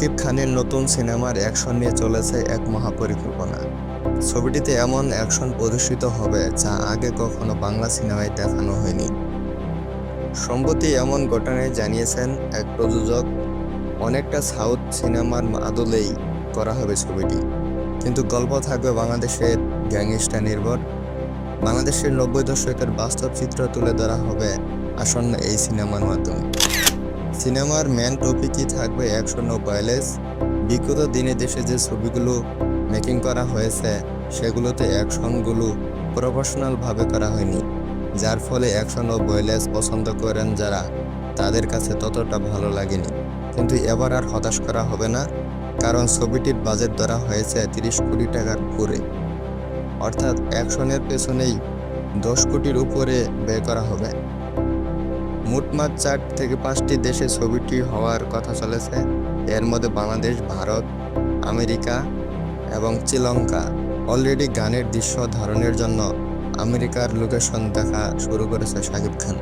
শাকিব খানের নতুন সিনেমার অ্যাকশন নিয়ে চলেছে এক মহাপরিকল্পনা। ছবিটিতে এমন অ্যাকশন প্রদর্শিত হবে যা আগে কখনো বাংলা সিনেমায় দেখানো হয়নি। সম্প্রতি এমন ঘটনায় জানিয়েছেন এক প্রযোজক, অনেকটা সাউথ সিনেমার আদলেই করা হবে ছবিটি, কিন্তু গল্প থাকবে বাংলাদেশের গ্যাংস্টার নির্ভর। বাংলাদেশের 90 দশকের বাস্তব চিত্র তুলে ধরা হবে আসন্ন এই সিনেমার মাধ্যমে। সিনেমার মেন টপিকই থাকবে অ্যাকশন ও ভায়োলেন্স। বিগত দিনে দেশে যে ছবিগুলো মেকিং করা হয়েছে সেগুলোতে অ্যাকশনগুলো প্রফেশনালভাবে করা হয়নি, যার ফলে অ্যাকশন ও ভায়োলেন্স পছন্দ করেন যারা, তাদের কাছে ততটা ভালো লাগেনি। কিন্তু এবার আর হতাশ করা হবে না, কারণ ছবিটির বাজেট ধরা হয়েছে 30 কোটি টাকার উপরে, অর্থাৎ অ্যাকশনের পেছনেই 10 কোটির উপরে ব্যয় করা হবে। মোটমাট 4 থেকে 5টি দেশে ছবিটি হওয়ার কথা চলেছে। এর মধ্যে বাংলাদেশ, ভারত, আমেরিকা এবং শ্রীলঙ্কা। অলরেডি গানের দৃশ্য ধারণের জন্য আমেরিকার লোকেশন দেখা শুরু করেছে শাকিব খান।